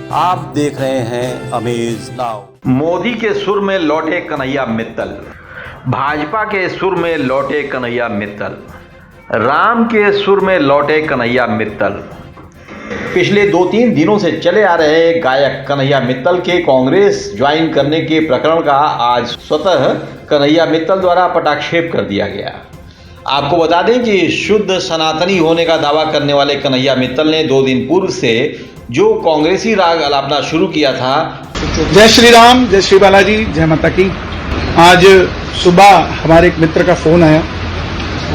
आप देख रहे हैं अमेज नाउ। मोदी के सुर में लौटे कन्हैया मित्तल, भाजपा के सुर में लौटे कन्हैया मित्तल, राम के सुर में लौटे कन्हैया मित्तल। पिछले 2-3 दिनों से चले आ रहे गायक कन्हैया मित्तल के कांग्रेस ज्वाइन करने के प्रकरण का आज स्वतः कन्हैया मित्तल द्वारा पटाक्षेप कर दिया गया। आपको बता दें कि शुद्ध सनातनी होने का दावा करने वाले कन्हैया मित्तल ने 2 दिन पूर्व से जो कांग्रेसी राग अलापना शुरू किया था। जय श्री राम, जय श्री बालाजी, जय माता की। आज सुबह हमारे एक मित्र का फोन आया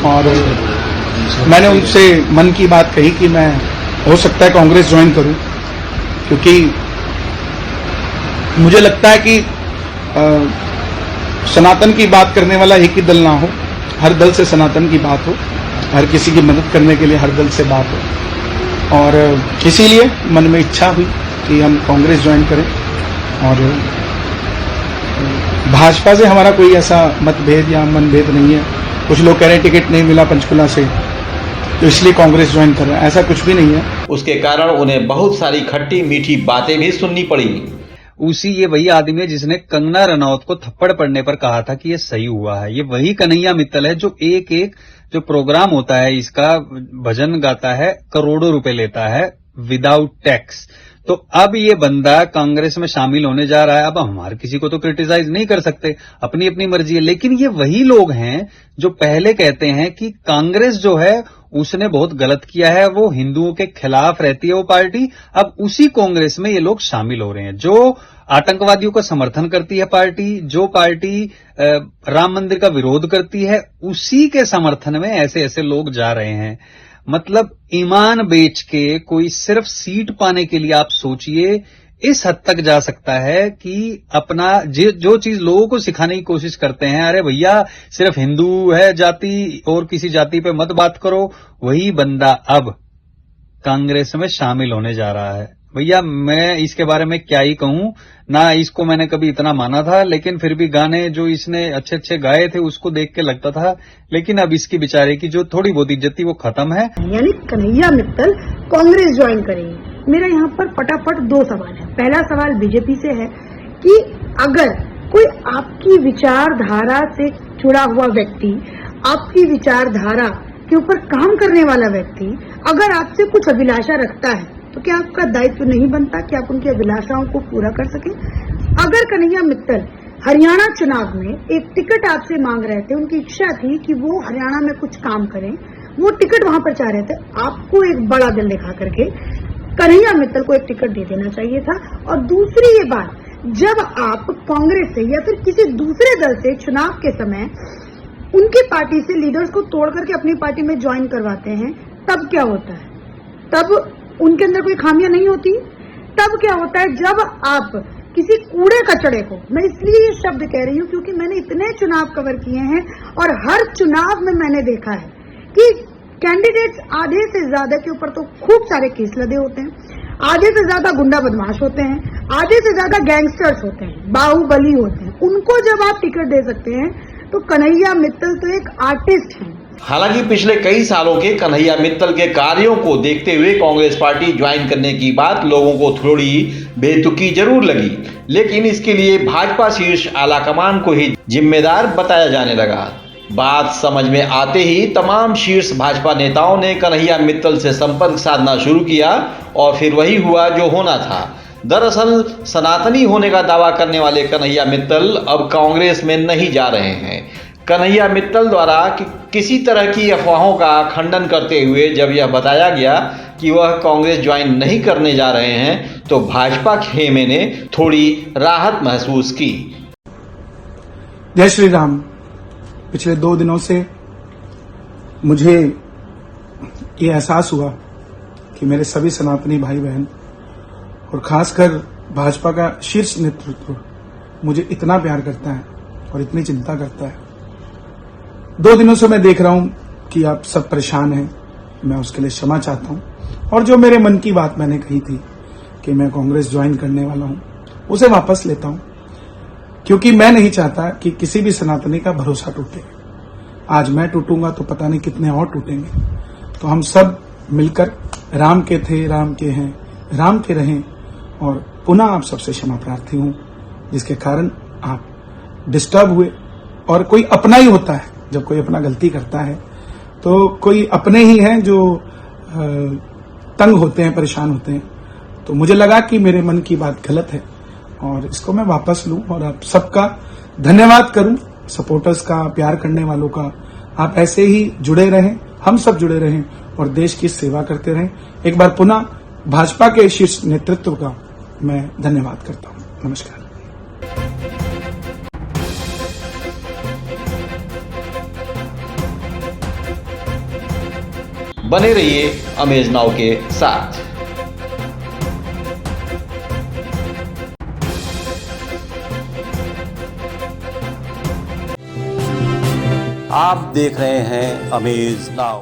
और मैंने उनसे मन की बात कही कि मैं हो सकता है कांग्रेस ज्वाइन करूं, क्योंकि मुझे लगता है कि सनातन की बात करने वाला एक ही दल ना हो, हर दल से सनातन की बात हो, हर किसी की मदद करने के लिए हर दल से बात हो। और इसीलिए मन में इच्छा हुई कि हम कांग्रेस ज्वाइन करें। और भाजपा से हमारा कोई ऐसा मतभेद या मनभेद नहीं है। कुछ लोग कह रहे हैं टिकट नहीं मिला पंचकुला से तो इसलिए कांग्रेस ज्वाइन कर रहे हैं, ऐसा कुछ भी नहीं है। उसके कारण उन्हें बहुत सारी खट्टी मीठी बातें भी सुननी पड़ी। ये वही आदमी है जिसने कंगना रनौत को थप्पड़ पड़ने पर कहा था कि ये सही हुआ है। ये वही कन्हैया मित्तल है जो एक जो प्रोग्राम होता है इसका भजन गाता है, करोड़ों रुपए लेता है विदाउट टैक्स। तो अब ये बंदा कांग्रेस में शामिल होने जा रहा है। अब हमारे किसी को तो क्रिटिसाइज नहीं कर सकते, अपनी अपनी मर्जी है। लेकिन ये वही लोग हैं जो पहले कहते हैं कि कांग्रेस जो है उसने बहुत गलत किया है, वो हिंदुओं के खिलाफ रहती है वो पार्टी। अब उसी कांग्रेस में ये लोग शामिल हो रहे हैं जो आतंकवादियों का समर्थन करती है पार्टी, जो पार्टी राम मंदिर का विरोध करती है, उसी के समर्थन में ऐसे ऐसे लोग जा रहे हैं। मतलब ईमान बेच के कोई सिर्फ सीट पाने के लिए आप सोचिए इस हद तक जा सकता है कि अपना जो चीज लोगों को सिखाने की कोशिश करते हैं, अरे भैया सिर्फ हिंदू है जाति और किसी जाति पे मत बात करो, वही बंदा अब कांग्रेस में शामिल होने जा रहा है। भैया मैं इसके बारे में क्या ही कहूं, ना इसको मैंने कभी इतना माना था, लेकिन फिर भी गाने जो इसने अच्छे अच्छे गाए थे उसको देख के लगता था। लेकिन अब इसकी बेचारे की जो थोड़ी बहुत इज्जत थी वो खत्म है। यानी कन्हैया मित्तल कांग्रेस ज्वाइन करेंगे। मेरा यहाँ पर फटाफट 2 सवाल है। पहला सवाल बीजेपी से है कि अगर कोई आपकी विचारधारा से जुड़ा हुआ व्यक्ति, आपकी विचारधारा के ऊपर काम करने वाला व्यक्ति अगर आपसे कुछ अभिलाषा रखता है तो क्या आपका दायित्व नहीं बनता कि आप उनकी अभिलाषाओं को पूरा कर सकें? अगर कन्हैया मित्तल हरियाणा चुनाव में एक टिकट आपसे मांग रहे थे, उनकी इच्छा थी कि वो हरियाणा में कुछ काम करें, वो टिकट वहां पर चाह रहे थे, आपको एक बड़ा दिल दिखा करके कन्हैया मित्तल को एक टिकट दे देना चाहिए था। और दूसरी ये बात, जब आप कांग्रेस से या फिर किसी दूसरे दल से चुनाव के समय उनकी पार्टी से लीडर्स को तोड़ करके अपनी पार्टी में ज्वाइन करवाते हैं, तब क्या होता है? तब उनके अंदर कोई खामियां नहीं होती। तब क्या होता है जब आप किसी कूड़े कचड़े को, मैं इसलिए ये शब्द कह रही हूं क्योंकि मैंने इतने चुनाव कवर किए हैं और हर चुनाव में मैंने देखा है कि कैंडिडेट्स आधे से ज्यादा के ऊपर तो खूब सारे केस लदे होते हैं, आधे से ज्यादा गुंडा बदमाश होते हैं, आधे से ज्यादा गैंगस्टर्स होते हैं, बाहुबली होते हैं। उनको जब आप टिकट दे सकते हैं तो कन्हैया मित्तल तो एक आर्टिस्ट हैं। हालांकि पिछले कई सालों के कन्हैया मित्तल के कार्यों को देखते हुए कांग्रेस पार्टी ज्वाइन करने की बात लोगों को थोड़ी बेतुकी जरूर लगी, लेकिन इसके लिए भाजपा शीर्ष आलाकमान को ही जिम्मेदार बताया जाने लगा। बात समझ में आते ही तमाम शीर्ष भाजपा नेताओं ने कन्हैया मित्तल से संपर्क साधना शुरू किया और फिर वही हुआ जो होना था। दरअसल सनातनी होने का दावा करने वाले कन्हैया मित्तल अब कांग्रेस में नहीं जा रहे हैं। कन्हैया मित्तल द्वारा किसी तरह की अफवाहों का खंडन करते हुए जब यह बताया गया कि वह कांग्रेस ज्वाइन नहीं करने जा रहे हैं तो भाजपा खेमे ने थोड़ी राहत महसूस की। जय श्री राम। पिछले 2 दिनों से मुझे ये एहसास हुआ कि मेरे सभी सनातनी भाई बहन और खासकर भाजपा का शीर्ष नेतृत्व मुझे इतना प्यार करता है और इतनी चिंता करता है। 2 दिनों से मैं देख रहा हूं कि आप सब परेशान हैं, मैं उसके लिए क्षमा चाहता हूं। और जो मेरे मन की बात मैंने कही थी कि मैं कांग्रेस ज्वाइन करने वाला हूं, उसे वापस लेता हूं, क्योंकि मैं नहीं चाहता कि किसी भी सनातनी का भरोसा टूटे। आज मैं टूटूंगा तो पता नहीं कितने और टूटेंगे। तो हम सब मिलकर राम के थे, राम के हैं, राम के रहें और पुनः आप सबसे क्षमा प्रार्थी हूं, जिसके कारण आप डिस्टर्ब हुए। और कोई अपना ही होता है, जब कोई अपना गलती करता है तो कोई अपने ही हैं जो तंग होते हैं, परेशान होते हैं। तो मुझे लगा कि मेरे मन की बात गलत है और इसको मैं वापस लूं और आप सबका धन्यवाद करूं, सपोर्टर्स का, प्यार करने वालों का। आप ऐसे ही जुड़े रहें, हम सब जुड़े रहें और देश की सेवा करते रहें। एक बार पुनः भाजपा के शीर्ष नेतृत्व का मैं धन्यवाद करता हूं। नमस्कार। बने रहिए अमेज नाउ के साथ। आप देख रहे हैं अमेज नाउ।